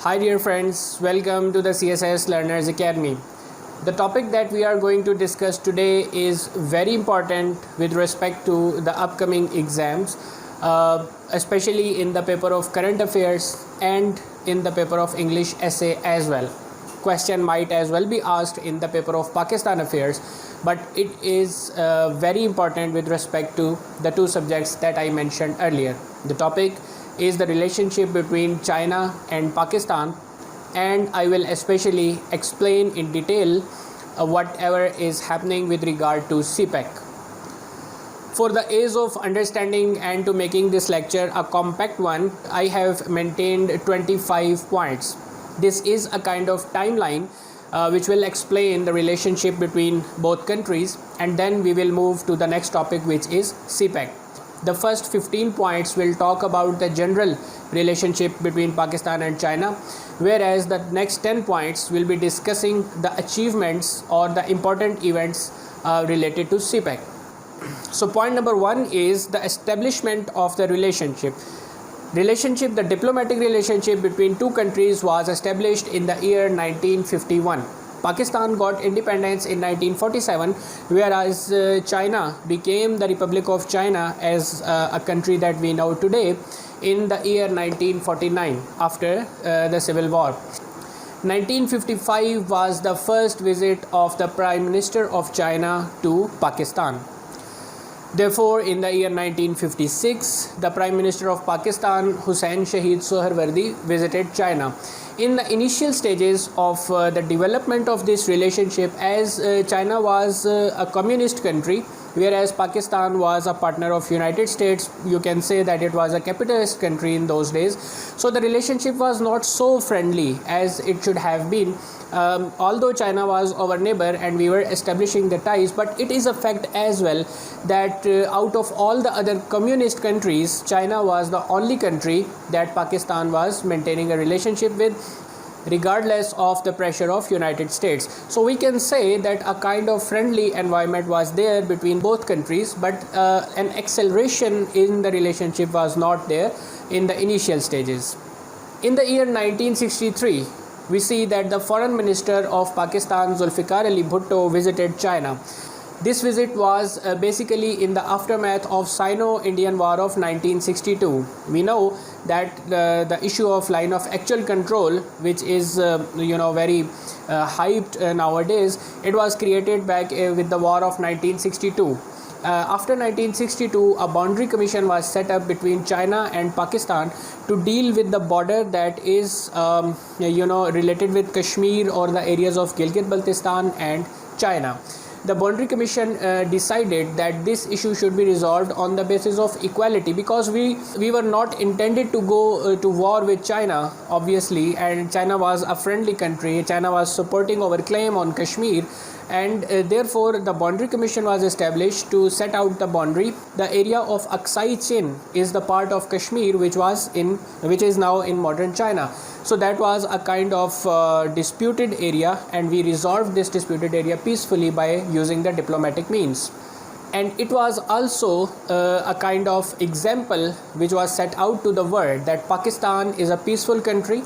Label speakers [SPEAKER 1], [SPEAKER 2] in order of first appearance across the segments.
[SPEAKER 1] Hi dear friends, welcome to the CSIS Learners Academy. The topic that we are going to discuss today is very important with respect to the upcoming exams, especially in the paper of current affairs and in the paper of English essay as well. Question might as well be asked in the paper of Pakistan affairs, but it is very important with respect to the two subjects that I mentioned earlier. The topic is the relationship between China and Pakistan, and I will especially explain in detail whatever is happening with regard to CPEC. For the ease of understanding and to making this lecture a compact one, I have maintained 25 points. This is a kind of timeline which will explain the relationship between both countries, and then we will move to the next topic, which is CPEC. The first 15 points will talk about the general relationship between Pakistan and China, whereas the next 10 points will be discussing the achievements or the important events related to CPEC. So point number one is the establishment of the relationship. The diplomatic relationship between two countries was established in the year 1951. Pakistan got independence in 1947, whereas China became the Republic of China as a country that we know today in the year 1949 after the Civil War. 1955 was the first visit of the Prime Minister of China to Pakistan. Therefore, in the year 1956, the Prime Minister of Pakistan, Hussain Shahid Suhrawardi, visited China. In the initial stages of the development of this relationship, as China was a communist country, whereas Pakistan was a partner of United States, you can say that it was a capitalist country in those days. So the relationship was not so friendly as it should have been. Although China was our neighbor and we were establishing the ties, but it is a fact as well that out of all the other communist countries, China was the only country that Pakistan was maintaining a relationship with, regardless of the pressure of United States. So we can say that a kind of friendly environment was there between both countries, but an acceleration in the relationship was not there in the initial stages. In the year 1963, we see that the Foreign Minister of Pakistan, Zulfikar Ali Bhutto, visited China. This visit was basically in the aftermath of Sino-Indian War of 1962. We know that the issue of line of actual control, which is very hyped nowadays, it was created back with the war of 1962. After 1962, a boundary commission was set up between China and Pakistan to deal with the border that is related with Kashmir or the areas of Gilgit-Baltistan and China. The boundary commission decided that this issue should be resolved on the basis of equality, because we were not intended to go to war with China, obviously, and China was a friendly country. China was supporting our claim on Kashmir, and therefore the boundary commission was established to set out the boundary. The area of Aksai Chin is the part of Kashmir which is now in modern China. So that was a kind of disputed area, and we resolved this disputed area peacefully by using the diplomatic means. And it was also a kind of example which was set out to the world that Pakistan is a peaceful country,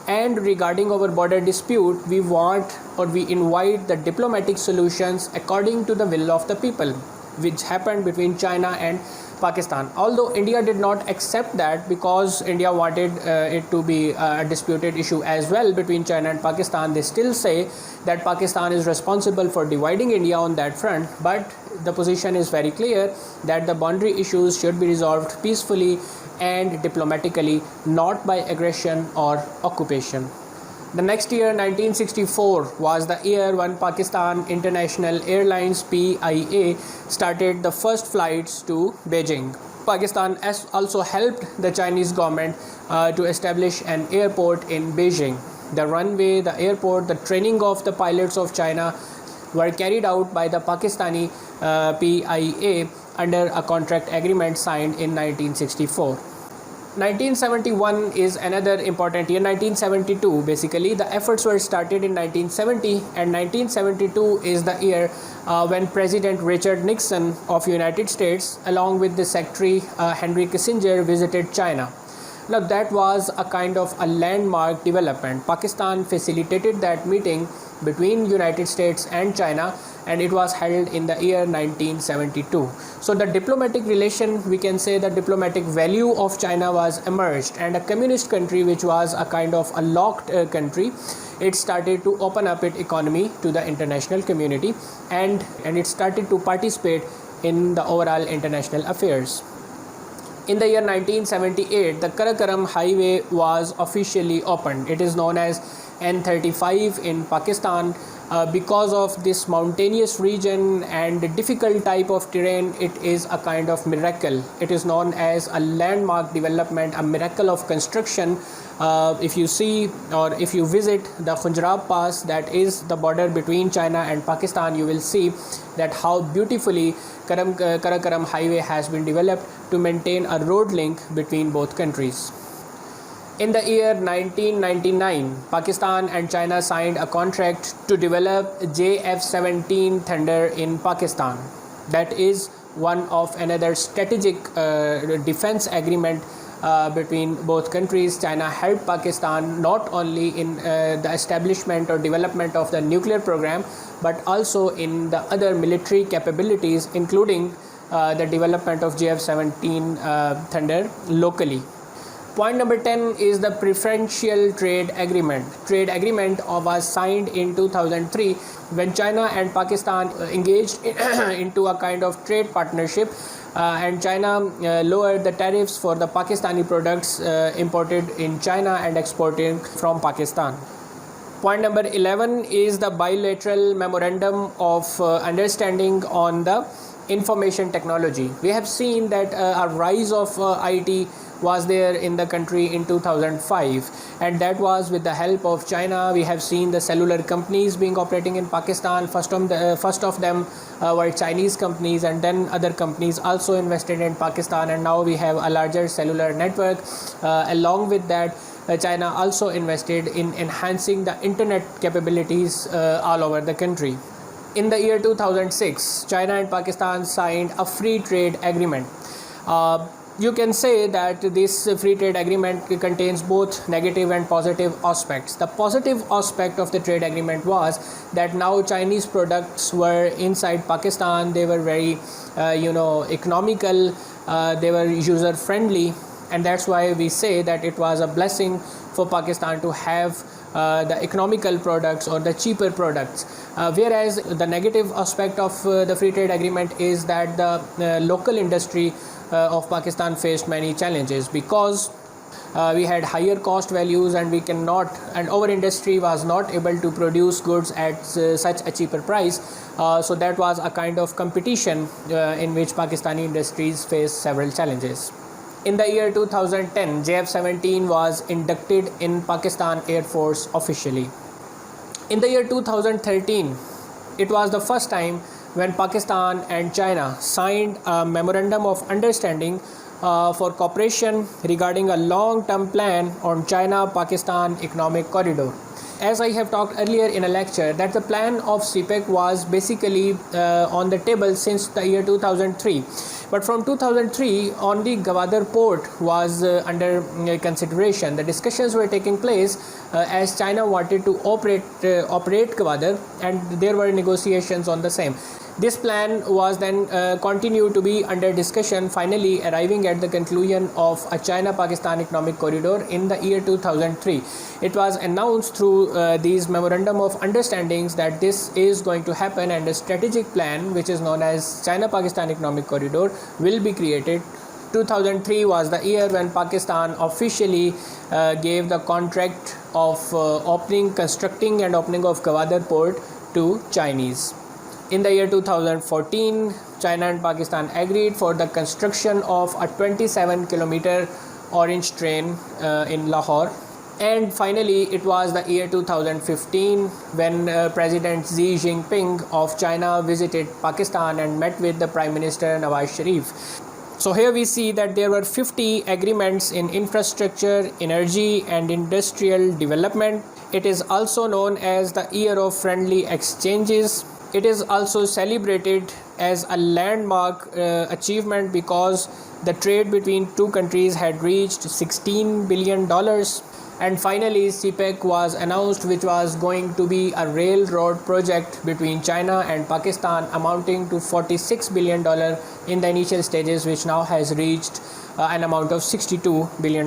[SPEAKER 1] and regarding our border dispute, we want or we invite the diplomatic solutions according to the will of the people, which happened between China and Pakistan. Although India did not accept that, because India wanted it to be a disputed issue as well between China and Pakistan, they still say that Pakistan is responsible for dividing India on that front. But the position is very clear that the boundary issues should be resolved peacefully and diplomatically, not by aggression or occupation. The next year, 1964, was the year when Pakistan International Airlines (PIA) started the first flights to Beijing. Pakistan also helped the Chinese government to establish an airport in Beijing. The runway, the airport, the training of the pilots of China were carried out by the Pakistani PIA under a contract agreement signed in 1964. 1971 is another important year. 1972, basically the efforts were started in 1970, and 1972 is the year when President Richard Nixon of United States along with the Secretary Henry Kissinger visited China. Now that was a kind of a landmark development. Pakistan facilitated that meeting between United States and China, and it was held in the year 1972. So the diplomatic relation, we can say the diplomatic value of China was emerged, and a communist country which was a kind of a locked country, it started to open up its economy to the international community, and it started to participate in the overall international affairs. In the year 1978, the Karakoram Highway was officially opened. It is known as N35 in Pakistan. Because of this mountainous region and difficult type of terrain, it is a kind of miracle. It is known as a landmark development, a miracle of construction. If you see or if you visit the Khunjerab Pass, that is the border between China and Pakistan, you will see that how beautifully Karakoram Highway has been developed to maintain a road link between both countries. In the year 1999, Pakistan and China signed a contract to develop JF-17 Thunder in Pakistan. That is one of another strategic defense agreement between both countries. China helped Pakistan not only in the establishment or development of the nuclear program, but also in the other military capabilities, including the development of JF-17 Thunder locally. Point number 10 is the preferential trade agreement. Trade agreement was signed in 2003 when China and Pakistan engaged into a kind of trade partnership, and China lowered the tariffs for the Pakistani products imported in China and exported from Pakistan. Point number 11 is the bilateral memorandum of understanding on the information technology. We have seen that a rise of IT was there in the country in 2005, and that was with the help of China. We have seen the cellular companies being operating in Pakistan. First of them were Chinese companies, and then other companies also invested in Pakistan, and now we have a larger cellular network. Along with that, China also invested in enhancing the internet capabilities all over the country. In the year 2006, China and Pakistan signed a free trade agreement. You can say that this free trade agreement contains both negative and positive aspects. The positive aspect of the trade agreement was that now Chinese products were inside Pakistan. They were very, economical. They were user friendly, and that's why we say that it was a blessing for Pakistan to have the economical products or the cheaper products. Whereas the negative aspect of the free trade agreement is that the local industry of Pakistan faced many challenges because we had higher cost values, and our industry was not able to produce goods at such a cheaper price. So that was a kind of competition in which Pakistani industries faced several challenges. In the year 2010, JF-17 was inducted in Pakistan Air Force officially. In the year 2013, it was the first time when Pakistan and China signed a memorandum of understanding for cooperation regarding a long-term plan on China-Pakistan economic corridor. As I have talked earlier in a lecture, that the plan of CPEC was basically on the table since the year 2003. But from 2003, only Gwadar port was under consideration. The discussions were taking place as China wanted to operate Gwadar, and there were negotiations on the same. This plan was then continued to be under discussion, finally arriving at the conclusion of a China-Pakistan economic corridor in the year 2003. It was announced through these memorandum of understandings that this is going to happen, and a strategic plan which is known as China-Pakistan economic corridor will be created. 2003 was the year when Pakistan officially gave the contract of constructing and opening of Gwadar port to Chinese. In the year 2014, China and Pakistan agreed for the construction of a 27-kilometer orange train in Lahore. And finally, it was the year 2015 when President Xi Jinping of China visited Pakistan and met with the Prime Minister Nawaz Sharif. So here we see that there were 50 agreements in infrastructure, energy and industrial development. It is also known as the Year of Friendly Exchanges. It is also celebrated as a landmark achievement because The trade between two countries had reached $16 billion. And finally, CPEC was announced, which was going to be a railroad project between China and Pakistan amounting to $46 billion in the initial stages, which now has reached an amount of $62 billion.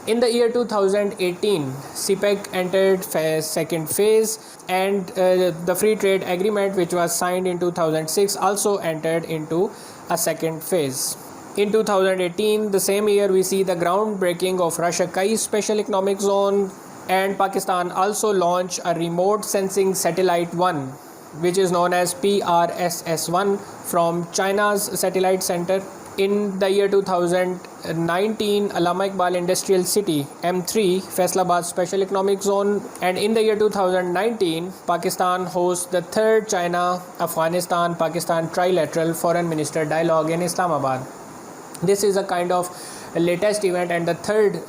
[SPEAKER 1] In the year 2018, CPEC entered second phase, and the free trade agreement, which was signed in 2006, also entered into a second phase. In 2018, the same year, we see the groundbreaking of Rashakai Special Economic Zone, and Pakistan also launched a remote sensing satellite 1, which is known as PRSS-1 from China's satellite center. In the year 2019, Allama Iqbal Industrial City M3 Faisalabad Special Economic Zone, and in the year 2019, Pakistan hosts the third China-Afghanistan-Pakistan trilateral foreign minister dialogue in Islamabad. This is a kind of latest event, and the third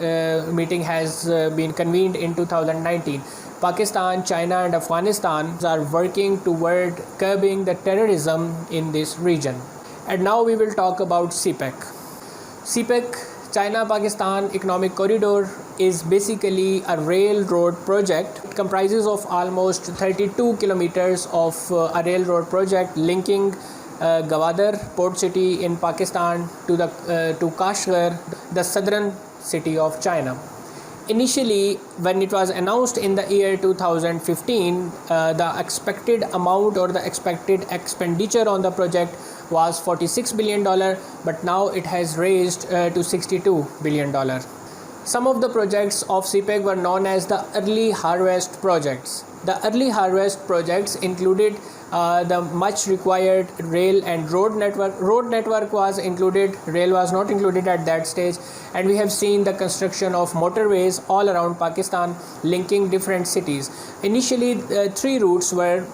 [SPEAKER 1] meeting has been convened in 2019. Pakistan, China and Afghanistan are working toward curbing the terrorism in this region. And now we will talk about CPEC. CPEC, China-Pakistan Economic Corridor, is basically a railroad project. It comprises of almost 32 kilometers of a railroad project linking Gwadar port city in Pakistan to Kashgar, the southern city of China. Initially, when it was announced in the year 2015, the expected amount or the expected expenditure on the project was $46 billion, but now it has raised to $62 billion. Some of the projects of CPEC were known as the early harvest projects. The early harvest projects included the much required rail and road network. Road network was included, rail was not included at that stage, and we have seen the construction of motorways all around Pakistan linking different cities. Initially, three routes were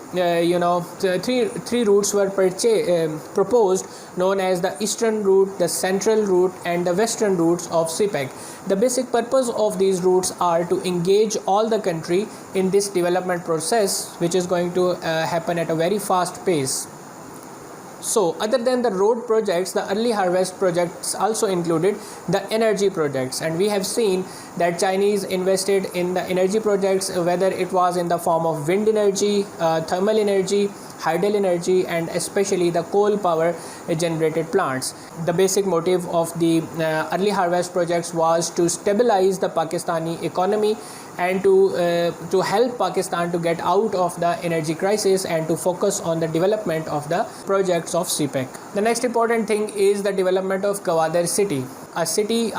[SPEAKER 1] proposed, known as the eastern route, the central route and the western routes of CPEC. The basic purpose of these routes are to engage all the country in this development process, which is going to happen at a very fast pace. So, other than the road projects, the early harvest projects also included the energy projects, and we have seen that Chinese invested in the energy projects, whether it was in the form of wind energy, thermal energy, hydel energy, and especially the coal power generated plants. The basic motive of the early harvest projects was to stabilize the Pakistani economy and to help Pakistan to get out of the energy crisis and to focus on the development of the projects of CPEC. The next important thing is the development of Gwadar city. A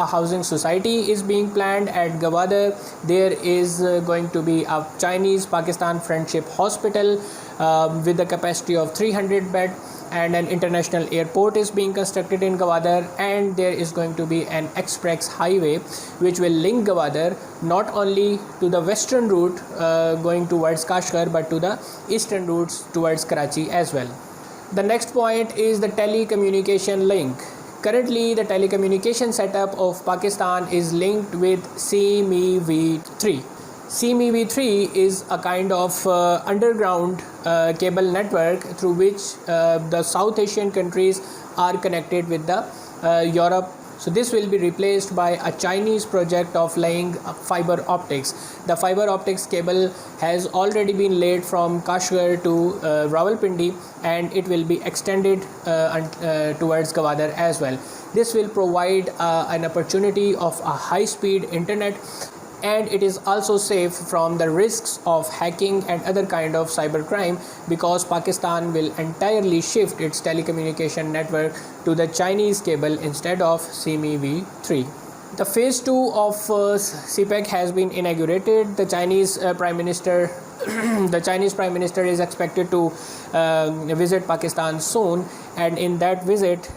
[SPEAKER 1] housing society is being planned at Gwadar. There is going to be a Chinese-Pakistan Friendship Hospital with the capacity of 300 bed, and an international airport is being constructed in Gwadar, and there is going to be an express highway which will link Gwadar not only to the western route going towards Kashgar, but to the eastern routes towards Karachi as well. The next point is the telecommunication link. Currently, the telecommunication setup of Pakistan is linked with CMEV3. CMEV3 is a kind of underground cable network through which the South Asian countries are connected with the Europe. So this will be replaced by a Chinese project of laying fiber optics. The fiber optics cable has already been laid from Kashgar to Rawalpindi, and it will be extended towards Gwadar as well. This will provide an opportunity of a high-speed internet, and it is also safe from the risks of hacking and other kind of cybercrime, because Pakistan will entirely shift its telecommunication network to the Chinese cable instead of CMEV3. The phase 2 of CPEC has been inaugurated. The Chinese Prime Minister is expected to visit Pakistan soon, and in that visit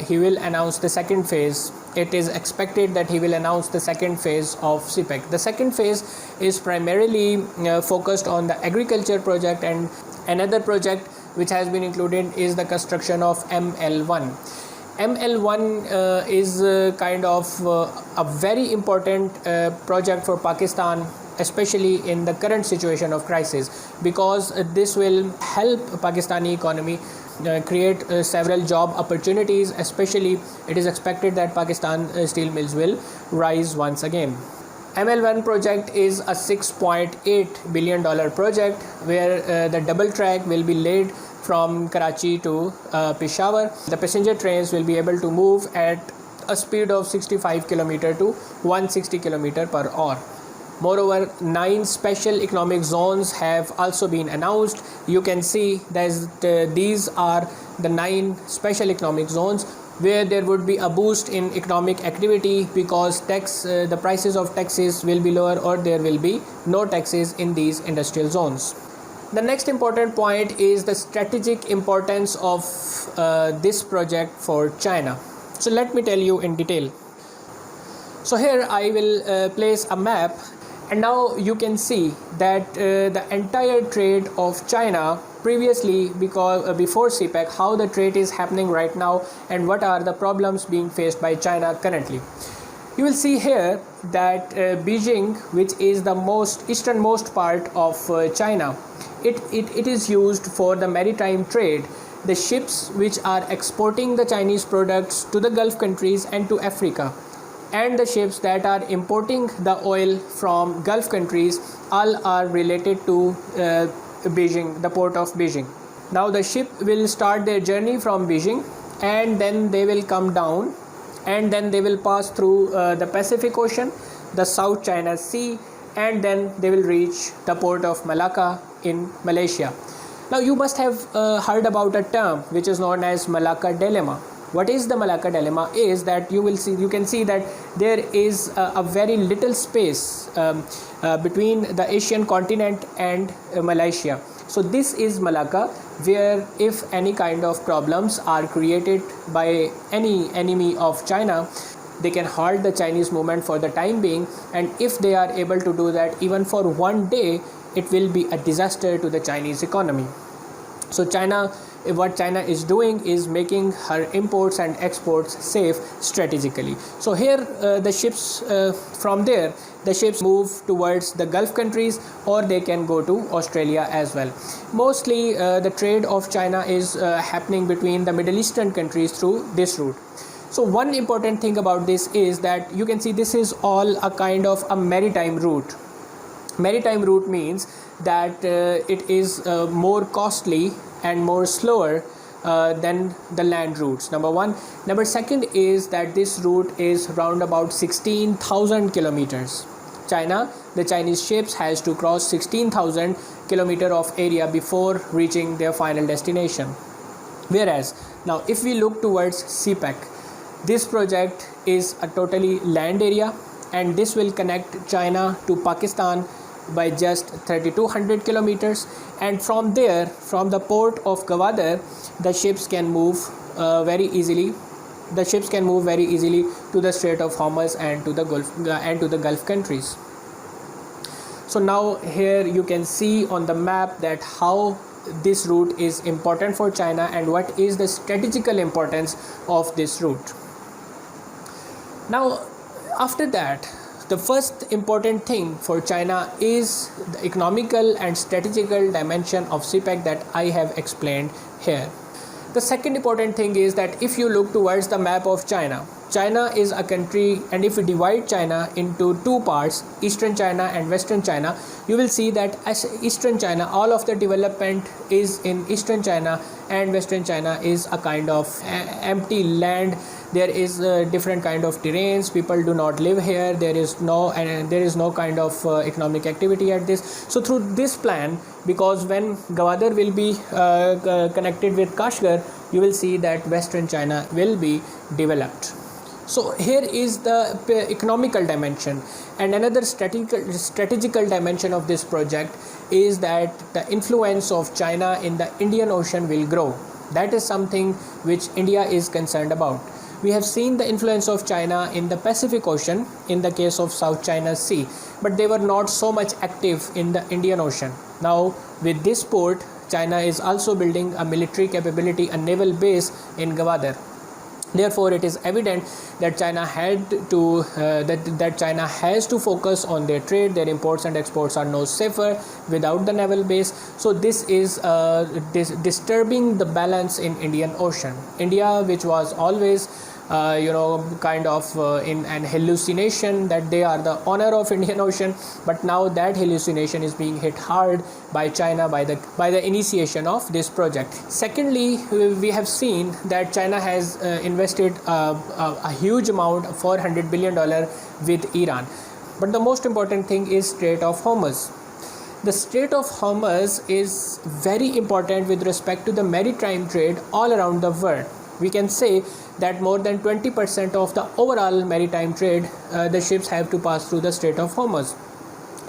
[SPEAKER 1] he will announce the second phase. It is expected that he will announce the second phase of CPEC. The second phase is primarily focused on the agriculture project, and another project which has been included is the construction of ML1. ML1 is kind of a very important project for Pakistan, especially in the current situation of crisis, because this will help Pakistani economy create several job opportunities. Especially, it is expected that Pakistan steel mills will rise once again. ML1 project is a $6.8 billion project where the double track will be laid from Karachi to Peshawar. The passenger trains will be able to move at a speed of 65 km to 160 km per hour. Moreover, 9 special economic zones have also been announced. You can see that these are the 9 special economic zones where there would be a boost in economic activity because the prices of taxes will be lower, or there will be no taxes in these industrial zones. The next important point is the strategic importance of this project for China. So let me tell you in detail. So here I will place a map, and now you can see that the entire trade of China previously, because before CPEC, how the trade is happening right now and what are the problems being faced by China currently. You will see here that Beijing, which is the easternmost part of China, it is used for the maritime trade. The ships which are exporting the Chinese products to the Gulf countries and to Africa, and the ships that are importing the oil from Gulf countries, all are related to Beijing, the port of Beijing. Now the ship will start their journey from Beijing, and then they will come down, and then they will pass through the Pacific Ocean, the South China Sea, and then they will reach the port of Malacca in Malaysia. Now you must have heard about a term which is known as Malacca Dilemma. What is the Malacca Dilemma is that you can see that there is a very little space between the Asian continent and Malaysia. So this is Malacca, where if any kind of problems are created by any enemy of China, they can halt the Chinese movement for the time being, and if they are able to do that even for one day, it will be a disaster to the Chinese economy. So what China is doing is making her imports and exports safe strategically. So here the ships from there, the ships move towards the Gulf countries, or they can go to Australia as well. Mostly the trade of China is happening between the Middle Eastern countries through this route. So one important thing about this is that you can see this is all a kind of a maritime route. Maritime route means that it is more costly and more slower than the land routes. Number one. Number second is that this route is round about 16,000 kilometers. The Chinese ships has to cross 16,000 kilometer of area before reaching their final destination. Whereas now if we look towards CPEC, this project is a totally land area, and this will connect China to Pakistan by just 3,200 kilometers, and from there, from the port of Gwadar, the ships can move very easily. The ships can move very easily to the Strait of Hormuz and to the Gulf countries. So now here you can see on the map that how this route is important for China and what is the strategical importance of this route. Now after that, the first important thing for China is the economical and strategical dimension of CPEC that I have explained here. The second important thing is that if you look towards the map of China is a country, and if we divide China into two parts, Eastern China and Western China, you will see that as Eastern China, all of the development is in Eastern China, and Western China is a kind of empty land. There is a different kind of terrains. People do not live here. There is no kind of economic activity at this. So through this plan, because when Gwadar will be connected with Kashgar, you will see that Western China will be developed. So here is the economical dimension, and another strategical dimension of this project is that the influence of China in the Indian Ocean will grow. That is something which India is concerned about. We have seen the influence of China in the Pacific Ocean in the case of South China Sea, but they were not so much active in the Indian Ocean. Now with this port, China is also building a military capability, a naval base in Gwadar. Therefore, it is evident that China China has to focus on their trade. Their imports and exports are no safer without the naval base. So this is disturbing the balance in Indian Ocean. India, which was always kind of in an hallucination that they are the owner of Indian Ocean, but now that hallucination is being hit hard by China by the initiation of this project. Secondly, we have seen that China has invested a huge amount, $400 billion with Iran. But the most important thing is Strait of Hormuz. The Strait of Hormuz is very important with respect to the maritime trade all around the world. We can say that more than 20% of the overall maritime trade, the ships have to pass through the Strait of Hormuz.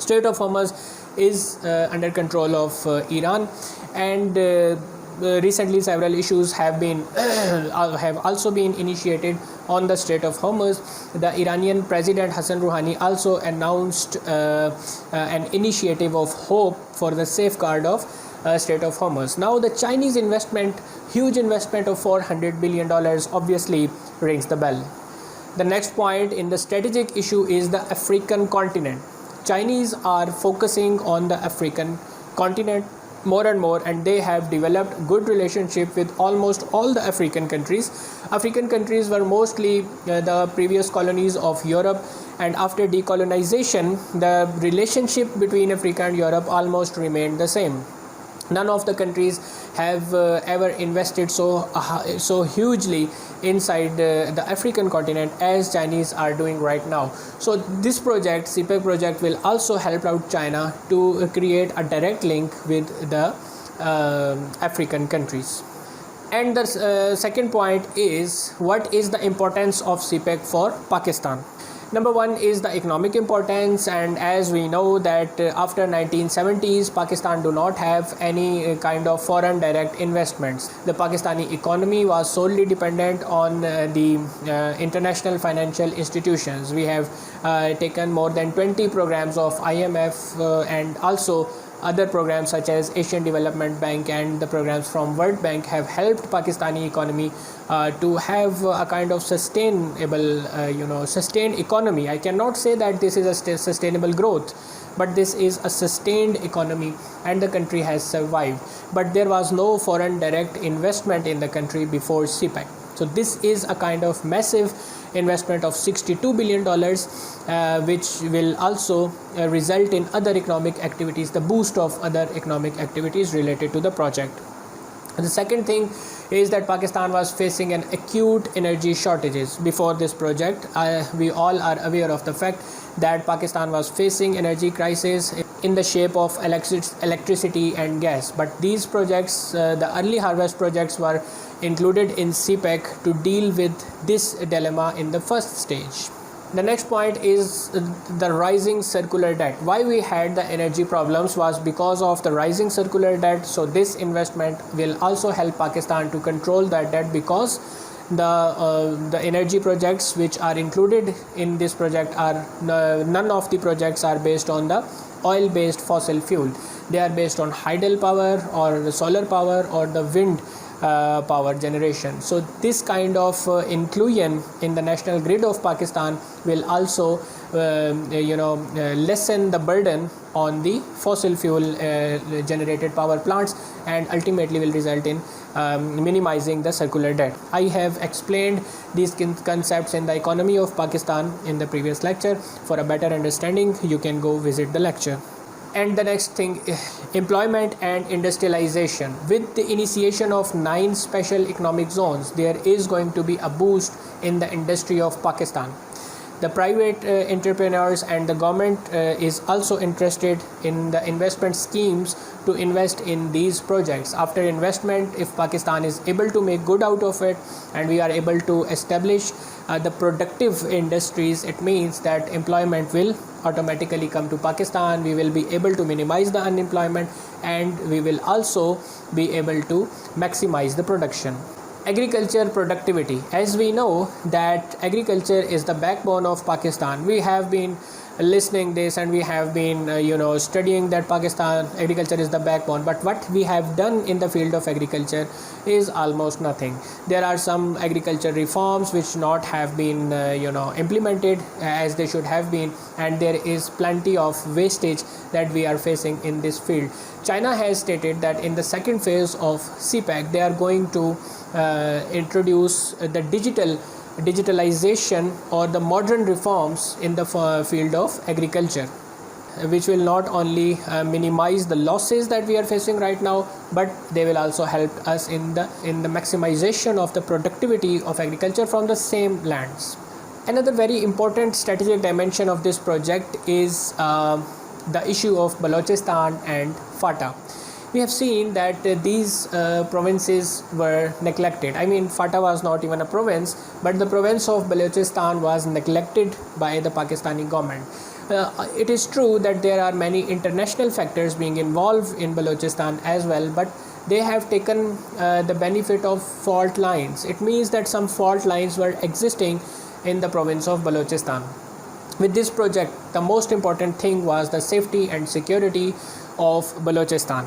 [SPEAKER 1] Strait of Hormuz is under control of Iran, and recently several issues have also been initiated on the Strait of Hormuz. The Iranian President Hassan Rouhani also announced an initiative of hope for the safeguard of Strait of Hormuz. Now the Chinese huge investment of $400 billion obviously rings the bell. The next point in the strategic issue is the African continent. Chinese are focusing on the African continent more and more, and they have developed good relationship with almost all the African countries. African countries were mostly the previous colonies of Europe, and after decolonization, the relationship between Africa and Europe almost remained the same. None of the countries have ever invested so hugely inside the African continent as Chinese are doing right now. So this project, CPEC project, will also help out China to create a direct link with the African countries. And the second point is, what is the importance of CPEC for Pakistan? Number one is the economic importance, and as we know that after 1970s, Pakistan do not have any kind of foreign direct investments. The Pakistani economy was solely dependent on the international financial institutions. We have taken more than 20 programs of IMF and also other programs such as Asian Development Bank and the programs from World Bank have helped Pakistani economy to have a kind of sustained economy. I cannot say that this is a sustainable growth, but this is a sustained economy, and the country has survived. But there was no foreign direct investment in the country before CPEC. So this is a kind of massive investment of $62 billion, which will also result in other economic activities, the boost of other economic activities related to the project. And the second thing is that Pakistan was facing an acute energy shortages before this project. We all are aware of the fact that Pakistan was facing energy crisis in the shape of electricity and gas. But these projects, the early harvest projects, were included in CPEC to deal with this dilemma in the first stage. The next point is the rising circular debt. Why we had the energy problems was because of the rising circular debt. So this investment will also help Pakistan to control that debt, because the energy projects which are included in this project are none of the projects are based on the oil based fossil fuel. They are based on hydel power or the solar power or the wind power generation. So this kind of inclusion in the national grid of Pakistan will also lessen the burden on the fossil fuel generated power plants, and ultimately will result in minimizing the circular debt. I have explained these concepts in the economy of Pakistan in the previous lecture. For a better understanding, you can go visit the lecture. And the next thing, employment and industrialization. With the initiation of 9 special economic zones, there is going to be a boost in the industry of Pakistan. The private entrepreneurs and the government is also interested in the investment schemes to invest in these projects. After investment, if Pakistan is able to make good out of it and we are able to establish the productive industries, it means that employment will automatically come to Pakistan. We will be able to minimize the unemployment, and we will also be able to maximize the production. Agriculture productivity. As we know that agriculture is the backbone of Pakistan. We have been listening this, and we have been studying that Pakistan agriculture is the backbone, but what we have done in the field of agriculture is almost nothing. There are some agriculture reforms which not have been implemented as they should have been, and there is plenty of wastage that we are facing in this field. China has stated that in the second phase of CPEC they are going to introduce the digitalization or the modern reforms in the field of agriculture, which will not only minimize the losses that we are facing right now, but they will also help us in the maximization of the productivity of agriculture from the same lands. Another very important strategic dimension of this project is the issue of Balochistan and FATA. We have seen that these provinces were neglected. I mean, FATA was not even a province, but the province of Balochistan was neglected by the Pakistani government. It is true that there are many international factors being involved in Balochistan as well, but they have taken the benefit of fault lines. It means that some fault lines were existing in the province of Balochistan. With this project, the most important thing was the safety and security of Balochistan.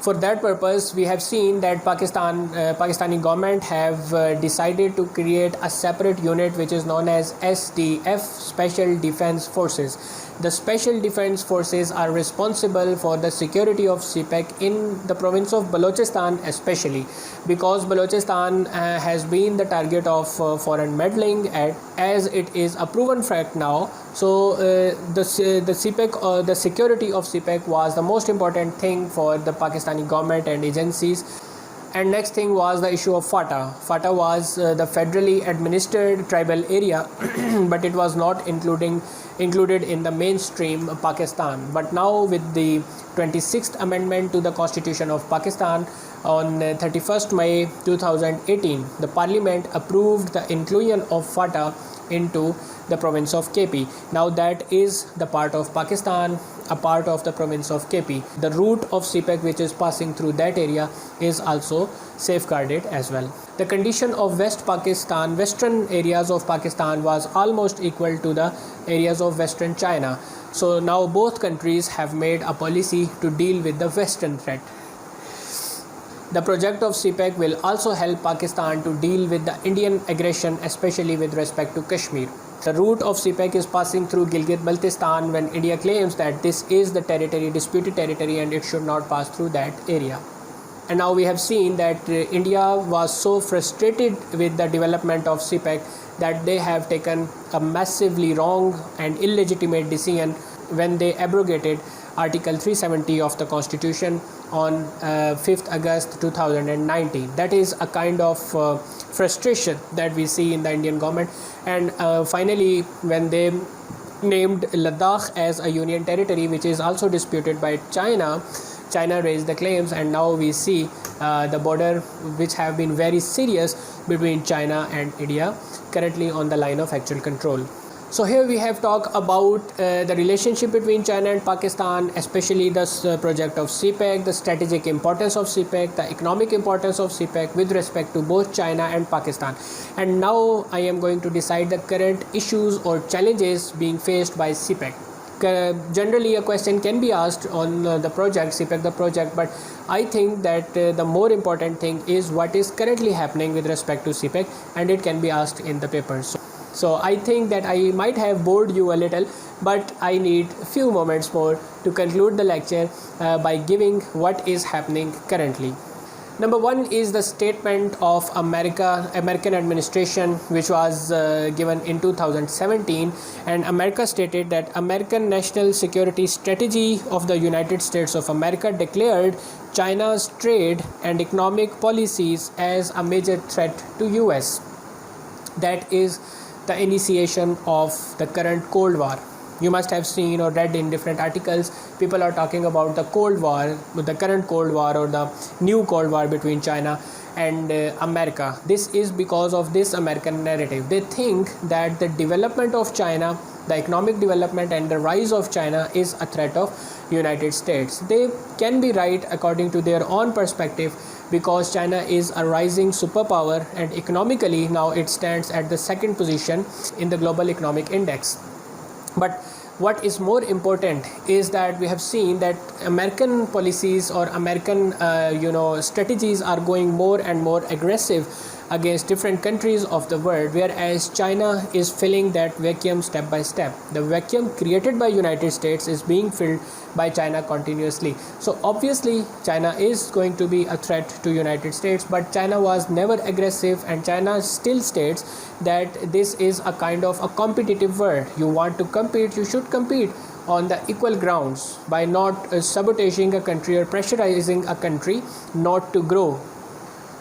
[SPEAKER 1] For that purpose, we have seen that Pakistani government have decided to create a separate unit which is known as SDF, Special Defense Forces. The Special Defense Forces are responsible for the security of CPEC in the province of Balochistan, especially because Balochistan has been the target of foreign meddling, as it is a proven fact now. So the CPEC, the security of CPEC was the most important thing for the Pakistani government and agencies. And next thing was the issue of FATA. FATA was the federally administered tribal area, but it was not included in the mainstream Pakistan. But now with the 26th amendment to the Constitution of Pakistan on 31st May 2018, the Parliament approved the inclusion of FATA into the province of KP. Now that is the part of Pakistan, a part of the province of KP. The route of CPEC which is passing through that area is also safeguarded as well. The condition of western areas of Pakistan was almost equal to the areas of western China. So now both countries have made a policy to deal with the western threat. The project of CPEC will also help Pakistan to deal with the Indian aggression, especially with respect to Kashmir. The route of CPEC is passing through Gilgit-Baltistan when India claims that this is the disputed territory, and it should not pass through that area. And now we have seen that India was so frustrated with the development of CPEC that they have taken a massively wrong and illegitimate decision when they abrogated Article 370 of the Constitution on 5th August 2019. That is a kind of frustration that we see in the Indian government. And finally, when they named Ladakh as a union territory, which is also disputed by China raised the claims, and now we see the border which have been very serious between China and India currently on the line of actual control. So here we have talked about the relationship between China and Pakistan, especially the project of CPEC, the strategic importance of CPEC, the economic importance of CPEC with respect to both China and Pakistan. And now I am going to decide the current issues or challenges being faced by CPEC. Generally a question can be asked on the project, CPEC the project, but I think that the more important thing is what is currently happening with respect to CPEC, and it can be asked in the papers. So I think that I might have bored you a little, but I need a few moments more to conclude the lecture by giving what is happening currently. Number one is the statement of American administration, which was given in 2017, and America stated that American national security strategy of the United States of America declared China's trade and economic policies as a major threat to US. That is the initiation of the current Cold War. You must have seen or read in different articles, people are talking about the Cold War, the current Cold War or the new Cold War between China and America. This is because of this American narrative. They think that the development of China, the economic development and the rise of China is a threat of United States. They can be right according to their own perspective, because China is a rising superpower and economically now it stands at the second position in the global economic index. But what is more important is that we have seen that American policies or American strategies are going more and more aggressive against different countries of the world, whereas China is filling that vacuum step by step. The vacuum created by United States is being filled by China continuously. So obviously China is going to be a threat to United States, but China was never aggressive, and China still states that this is a kind of a competitive world. You want to compete, you should compete on the equal grounds by not sabotaging a country or pressurizing a country not to grow.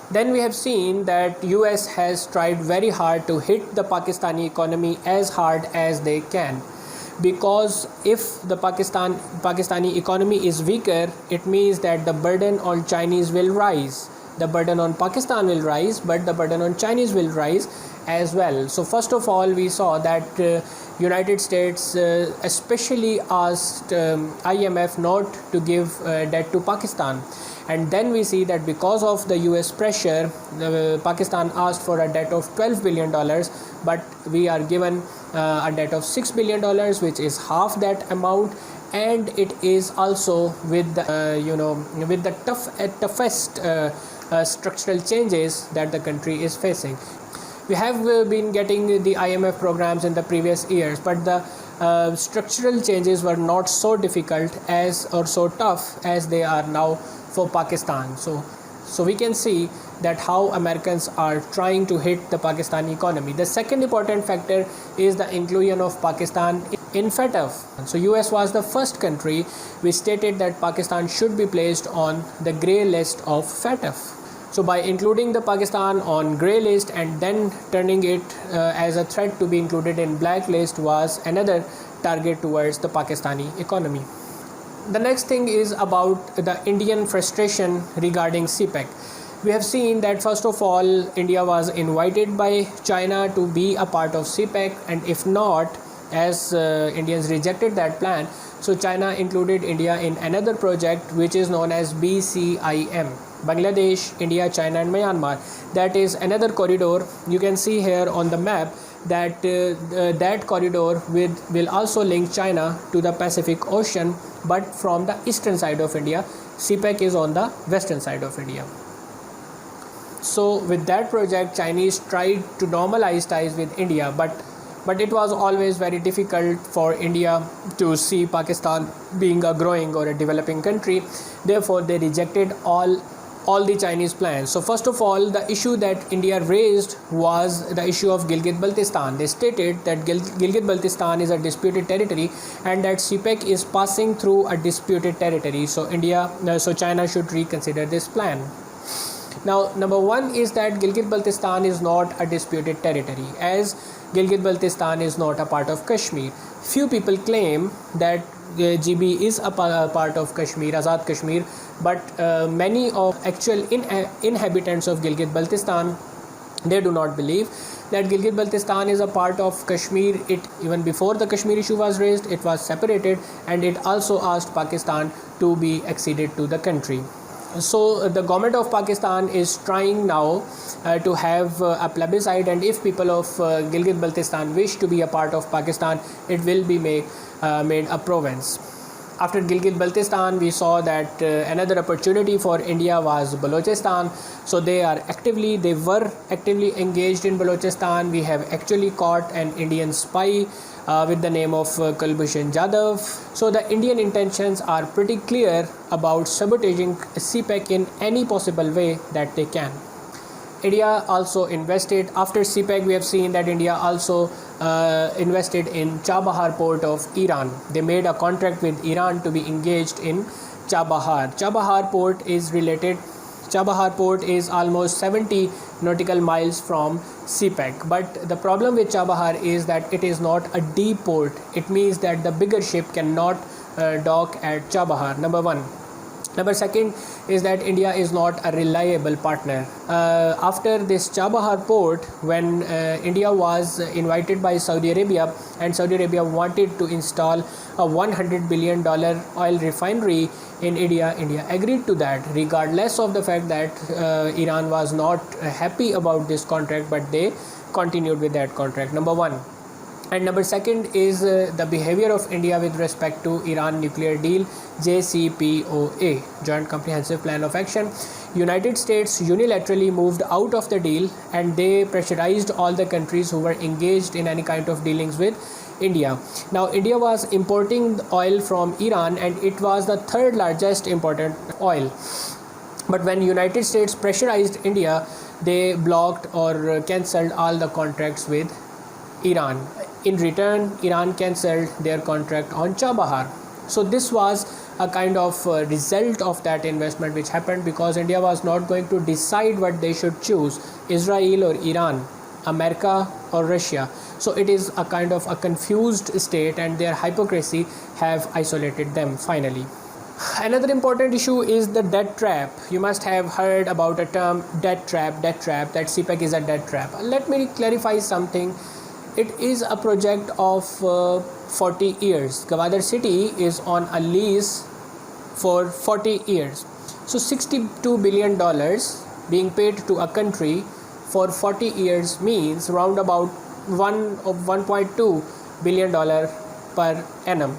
[SPEAKER 1] Then we have seen that US has tried very hard to hit the Pakistani economy as hard as they can, because if the Pakistani economy is weaker, it means that the burden on Chinese will rise. The burden on Pakistan will rise, but the burden on Chinese will rise as well. So first of all, we saw that United States especially asked IMF not to give debt to Pakistan. And then we see that because of the US pressure, Pakistan asked for a debt of $12 billion, but we are given a debt of $6 billion, which is half that amount, and it is also with the toughest structural changes that the country is facing. We have been getting the IMF programs in the previous years, but the structural changes were not so difficult or so tough as they are now for Pakistan. So we can see that how Americans are trying to hit the Pakistani economy. The second important factor is the inclusion of Pakistan in FATF. So US was the first country which stated that Pakistan should be placed on the grey list of FATF. So by including the Pakistan on grey list and then turning it as a threat to be included in black list was another target towards the Pakistani economy. The next thing is about the Indian frustration regarding CPEC. We have seen that first of all, India was invited by China to be a part of CPEC, and if not, as Indians rejected that plan, so China included India in another project which is known as BCIM, Bangladesh, India, China and Myanmar. That is another corridor. You can see here on the map that that corridor will also link China to the Pacific Ocean, but from the eastern side of India. CPEC is on the western side of India. So with that project, Chinese tried to normalize ties with India, but it was always very difficult for India to see Pakistan being a growing or a developing country. Therefore, they rejected all the Chinese plans. So first of all, the issue that India raised was the issue of Gilgit-Baltistan. They stated that Gilgit-Baltistan is a disputed territory and that CPEC is passing through a disputed territory. So China should reconsider this plan. Now, number one is that Gilgit-Baltistan is not a disputed territory, as Gilgit-Baltistan is not a part of Kashmir. Few people claim that GB is a part of Kashmir, Azad Kashmir, but many of actual inhabitants of Gilgit-Baltistan, they do not believe that Gilgit-Baltistan is a part of Kashmir. Even before the Kashmir issue was raised, it was separated, and it also asked Pakistan to be acceded to the country. So the government of Pakistan is trying now to have a plebiscite, and if people of Gilgit-Baltistan wish to be a part of Pakistan, it will be made a province. After Gilgit-Baltistan, we saw that another opportunity for India was Balochistan. So they were actively engaged in Balochistan. We have actually caught an Indian spy with the name of Kulbhushan Jadhav. So the Indian intentions are pretty clear about sabotaging CPEC in any possible way that they can. India also invested, after CPEC we have seen that India also invested in Chabahar port of Iran. They made a contract with Iran to be engaged in Chabahar. Chabahar port is almost 70 nautical miles from CPEC, but the problem with Chabahar is that it is not a deep port. It means that the bigger ship cannot dock at Chabahar, number one. Number second is that India is not a reliable partner. After this Chabahar port, when India was invited by Saudi Arabia, and Saudi Arabia wanted to install a $100 billion oil refinery in India, India agreed to that, regardless of the fact that Iran was not happy about this contract, but they continued with that contract, number one. And number second is the behavior of India with respect to Iran nuclear deal, JCPOA, Joint Comprehensive Plan of Action. United States unilaterally moved out of the deal and they pressurized all the countries who were engaged in any kind of dealings with India. Now, India was importing oil from Iran and it was the third largest imported oil. But when United States pressurized India, they blocked or cancelled all the contracts with Iran. In return, Iran cancelled their contract on Chabahar. So this was a kind of result of that investment which happened, because India was not going to decide what they should choose, Israel or Iran, America or Russia. So it is a kind of a confused state, and their hypocrisy have isolated them finally. Another important issue is the debt trap. You must have heard about a term, debt trap, that CPEC is a debt trap. Let me clarify something. It is a project of 40 years. Gwadar city is on a lease for 40 years. So $62 billion being paid to a country for 40 years means round about $1.2 billion per annum.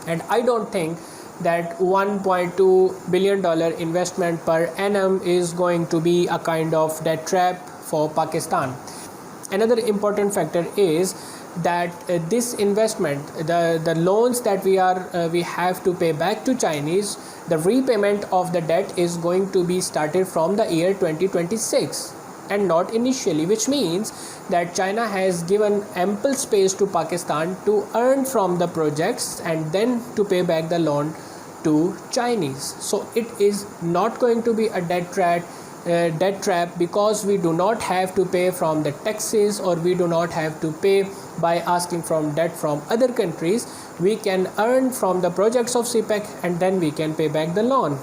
[SPEAKER 1] And I don't think that $1.2 billion investment per annum is going to be a kind of debt trap for Pakistan. Another important factor is that this investment, the loans that we have to pay back to Chinese, the repayment of the debt is going to be started from the year 2026 and not initially, which means that China has given ample space to Pakistan to earn from the projects and then to pay back the loan to Chinese. So it is not going to be a debt trap because we do not have to pay from the taxes, or we do not have to pay by asking from debt from other countries. We can earn from the projects of CPEC and then we can pay back the loan.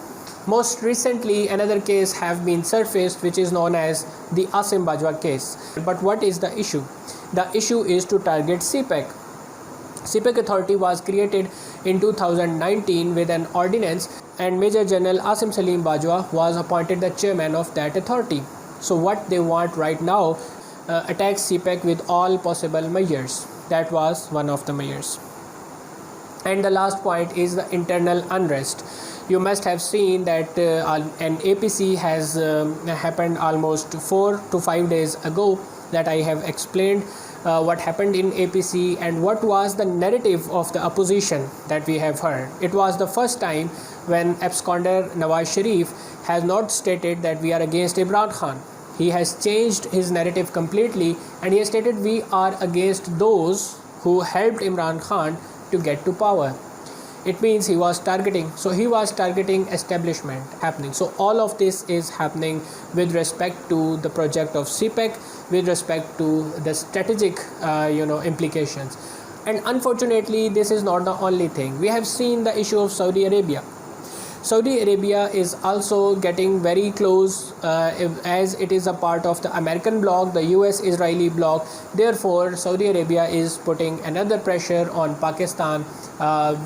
[SPEAKER 1] Most recently, another case have been surfaced which is known as the Asim Bajwa case. But what is the issue? The issue is to target CPEC. CPEC authority was created in 2019 with an ordinance, and Major General Asim Salim Bajwa was appointed the chairman of that authority. So what they want right now, attack CPEC with all possible measures. That was one of the measures. And the last point is the internal unrest. You must have seen that an APC has happened almost 4 to 5 days ago, that I have explained what happened in APC and what was the narrative of the opposition that we have heard. It was the first time when absconder Nawaz Sharif has not stated that we are against Imran Khan. He has changed his narrative completely and he has stated we are against those who helped Imran Khan to get to power. It means he was targeting establishment happening. So all of this is happening with respect to the project of CPEC, with respect to the strategic implications. And unfortunately, this is not the only thing. We have seen the issue of Saudi Arabia. Saudi Arabia is also getting very close as it is a part of the American bloc, the US-Israeli bloc. Therefore, Saudi Arabia is putting another pressure on Pakistan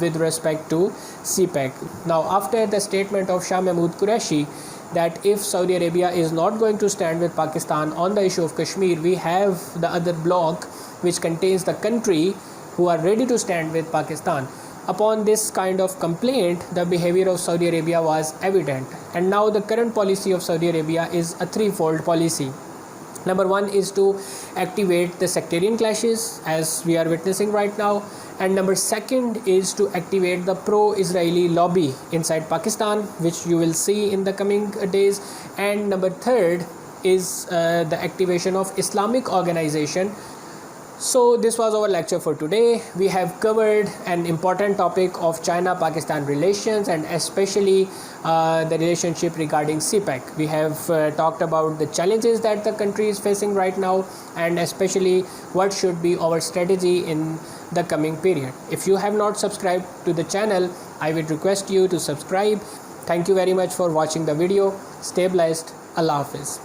[SPEAKER 1] with respect to CPEC. Now, after the statement of Shah Mahmood Qureshi that if Saudi Arabia is not going to stand with Pakistan on the issue of Kashmir, we have the other bloc which contains the country who are ready to stand with Pakistan. Upon this kind of complaint, the behavior of Saudi Arabia was evident. And now the current policy of Saudi Arabia is a threefold policy. Number one is to activate the sectarian clashes as we are witnessing right now. And number second is to activate the pro-Israeli lobby inside Pakistan, which you will see in the coming days. And number third is the activation of Islamic organization. So this was our lecture for today. We have covered an important topic of China-Pakistan relations and especially the relationship regarding CPEC. We have talked about the challenges that the country is facing right now and especially what should be our strategy in the coming period. If you have not subscribed to the channel, I would request you to subscribe. Thank you very much for watching the video. Stay blessed. Allah Hafiz.